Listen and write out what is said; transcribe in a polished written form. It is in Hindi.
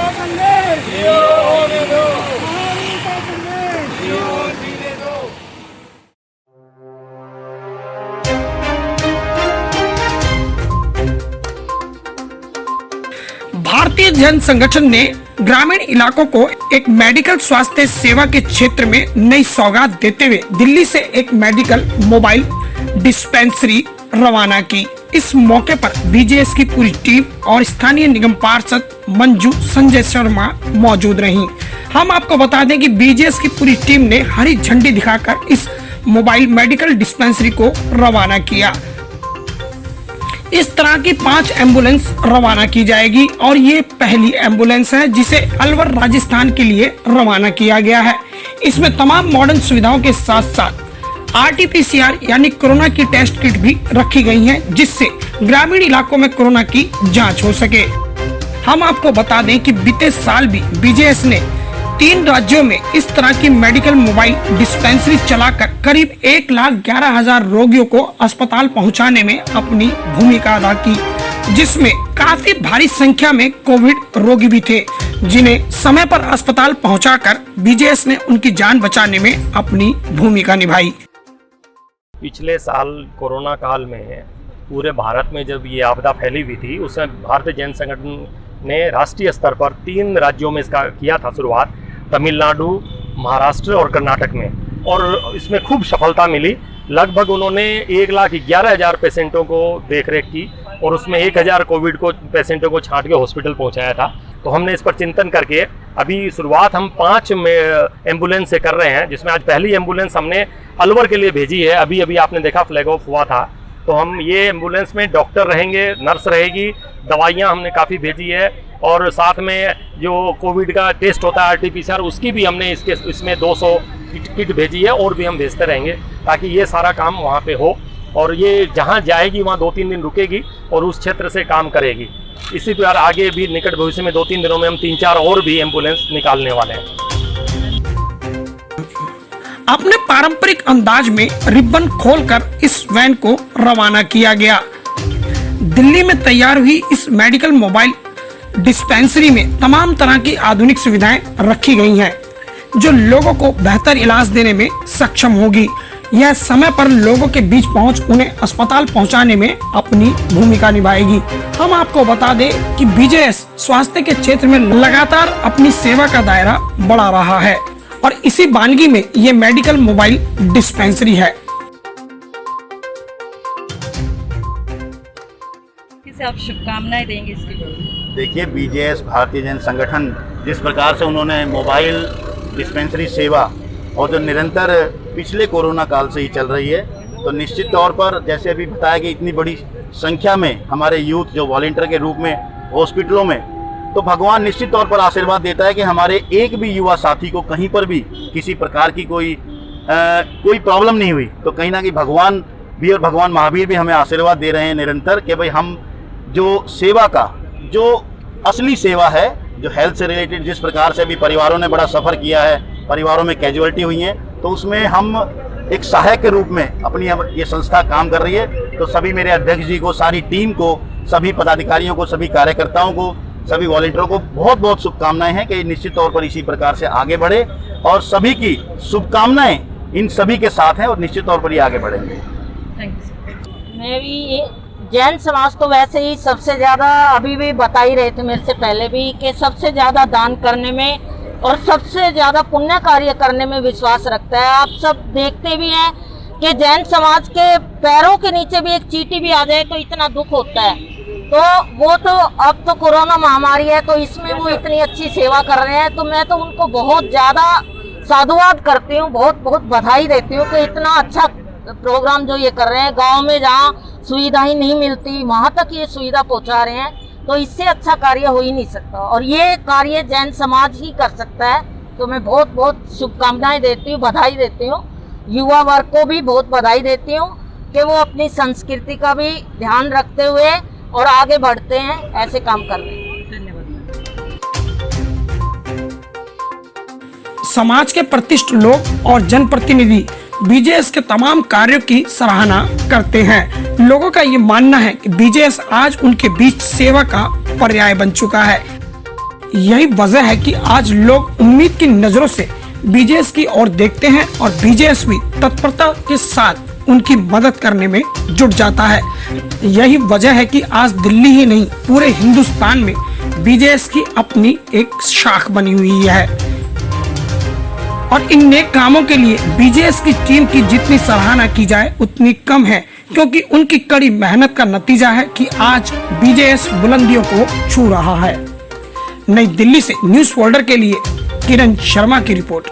का संदेश जियो होने दो, महावीर का संदेश जियो जीने दो। भारतीय जन संगठन ने ग्रामीण इलाकों को एक मेडिकल स्वास्थ्य सेवा के क्षेत्र में नई सौगात देते हुए दिल्ली से एक मेडिकल मोबाइल डिस्पेंसरी रवाना की। इस मौके पर बीजेएस की पूरी टीम और स्थानीय निगम पार्षद मंजू संजय शर्मा मौजूद रहीं। हम आपको बता दें कि बीजेएस की पूरी टीम ने हरी झंडी दिखाकर इस मोबाइल मेडिकल डिस्पेंसरी को रवाना किया। इस तरह की 5 एम्बुलेंस रवाना की जाएगी और ये पहली एम्बुलेंस है जिसे अलवर राजस्थान के लिए रवाना किया गया है। इसमें तमाम मॉडर्न सुविधाओं के साथ साथ RT-PCR यानी कोरोना की टेस्ट किट भी रखी गई है, जिससे ग्रामीण इलाकों में कोरोना की जांच हो सके। हम आपको बता दें कि बीते साल भी बीजेएस ने 3 राज्यों में इस तरह की मेडिकल मोबाइल डिस्पेंसरी चलाकर करीब 1,11,000 रोगियों को अस्पताल पहुंचाने में अपनी भूमिका अदा की, जिसमें काफी भारी संख्या में कोविड रोगी भी थे, जिन्हें समय पर अस्पताल पहुंचाकर बीजेएस ने उनकी जान बचाने में अपनी भूमिका निभाई। पिछले साल कोरोना काल में पूरे भारत में जब ये आपदा फैली हुई थी, उसमें भारतीय जन संगठन ने राष्ट्रीय स्तर पर 3 राज्यों में इसका किया था शुरुआत, तमिलनाडु, महाराष्ट्र और कर्नाटक में, और इसमें खूब सफलता मिली। लगभग उन्होंने 1,11,000 पेशेंटों को देखरेख की और उसमें 1,000 कोविड को पेशेंटों को छांट के हॉस्पिटल पहुंचाया था। तो हमने इस पर चिंतन करके अभी शुरुआत हम 5 एम्बुलेंस से कर रहे हैं, जिसमें आज पहली एम्बुलेंस हमने अलवर के लिए भेजी है। अभी अभी आपने देखा फ्लैग ऑफ हुआ था। तो हम ये एम्बुलेंस में डॉक्टर रहेंगे, नर्स रहेगी, दवाइयाँ हमने काफ़ी भेजी है और साथ में जो कोविड का टेस्ट होता है RT-PCR उसकी भी हमने इसमें 200 किट भेजी है और भी हम भेजते रहेंगे ताकि ये सारा काम वहाँ पे हो। और ये जहाँ जाएगी वहाँ 2-3 दिन रुकेगी और उस क्षेत्र से काम करेगी। इसी प्रकार आगे भी निकट भविष्य में 2-3 दिनों में हम 3-4 और भी एम्बुलेंस निकालने वाले हैं। अपने पारंपरिक अंदाज में रिबन खोलकर इस वैन को रवाना किया गया। दिल्ली में तैयार हुई इस मेडिकल मोबाइल डिस्पेंसरी में तमाम तरह की आधुनिक सुविधाएं रखी गई हैं, जो लोगों को बेहतर इलाज देने में सक्षम होगी। यह समय पर लोगों के बीच पहुंच उन्हें अस्पताल पहुंचाने में अपनी भूमिका निभाएगी। हम आपको बता दें कि बीजेएस स्वास्थ्य के क्षेत्र में लगातार अपनी सेवा का दायरा बढ़ा रहा है और इसी वानगी में ये मेडिकल मोबाइल डिस्पेंसरी है। किसे आप शुभकामनाएं देंगे इसके लिए? देखिए, बीजेएस भारतीय जन संगठन जिस प्रकार से उन्होंने मोबाइल डिस्पेंसरी सेवा और जो निरंतर पिछले कोरोना काल से ही चल रही है, तो निश्चित तौर पर जैसे अभी बताया कि इतनी बड़ी संख्या में हमारे यूथ जो वॉलंटियर के रूप में हॉस्पिटलों में, तो भगवान निश्चित तौर पर आशीर्वाद देता है कि हमारे एक भी युवा साथी को कहीं पर भी किसी प्रकार की कोई प्रॉब्लम नहीं हुई। तो कहीं ना कहीं भगवान भी और भगवान महावीर भी हमें आशीर्वाद दे रहे हैं निरंतर कि भाई हम जो सेवा का जो असली सेवा है, जो हेल्थ से रिलेटेड जिस प्रकार से भी परिवारों ने बड़ा सफ़र किया है, परिवारों में कैजुअलिटी हुई है, तो उसमें हम एक सहायक के रूप में अपनी ये संस्था काम कर रही है। तो सभी मेरे अध्यक्ष जी को, सारी टीम को, सभी पदाधिकारियों को, सभी कार्यकर्ताओं को, सभी वॉलंटियरों को बहुत बहुत शुभकामनाएं हैं कि निश्चित तौर पर इसी प्रकार से आगे बढ़े और सभी की शुभकामनाएं इन सभी के साथ हैं और निश्चित तौर पर ये आगे बढ़ेंगे। मैं भी जैन समाज को वैसे ही सबसे ज़्यादा अभी भी बता ही रहे थे मेरे से पहले भी कि सबसे ज़्यादा दान करने में और सबसे ज़्यादा पुण्य कार्य करने में विश्वास रखता है। आप सब देखते भी हैं कि जैन समाज के पैरों के नीचे भी एक चींटी भी आ जाए तो इतना दुख होता है। तो वो तो अब तो कोरोना महामारी है, तो इसमें वो इतनी अच्छी सेवा कर रहे हैं, तो मैं तो उनको बहुत ज़्यादा साधुवाद करती हूँ, बहुत बहुत बधाई देती हूँ कि इतना अच्छा प्रोग्राम जो ये कर रहे हैं। गांव में जहाँ सुविधा ही नहीं मिलती वहाँ तक ये सुविधा पहुँचा रहे हैं, तो इससे अच्छा कार्य हो ही नहीं सकता और ये कार्य जैन समाज ही कर सकता है। तो मैं बहुत बहुत शुभकामनाएं देती हूँ, बधाई देती हूँ। युवा वर्ग को भी बहुत बधाई देती हूँ कि वो अपनी संस्कृति का भी ध्यान रखते हुए और आगे बढ़ते हैं, ऐसे काम कर रहे हैं। धन्यवाद। समाज के प्रतिष्ठित लोग और जनप्रतिनिधि बीजेएस के तमाम कार्यों की सराहना करते हैं। लोगों का ये मानना है कि बीजेएस आज उनके बीच सेवा का पर्याय बन चुका है। यही वजह है कि आज लोग उम्मीद की नजरों से बीजेएस की ओर देखते हैं और बीजेएस भी तत्परता के साथ उनकी मदद करने में जुट जाता है। यही वजह है कि आज दिल्ली ही नहीं पूरे हिंदुस्तान में बीजेएस की अपनी एक शाख बनी हुई है और इन नेक कामों के लिए बीजेएस की टीम की जितनी सराहना की जाए उतनी कम है, क्योंकि उनकी कड़ी मेहनत का नतीजा है कि आज बीजेएस बुलंदियों को छू रहा है। नई दिल्ली से न्यूज़ फोल्डर के लिए किरण शर्मा की रिपोर्ट।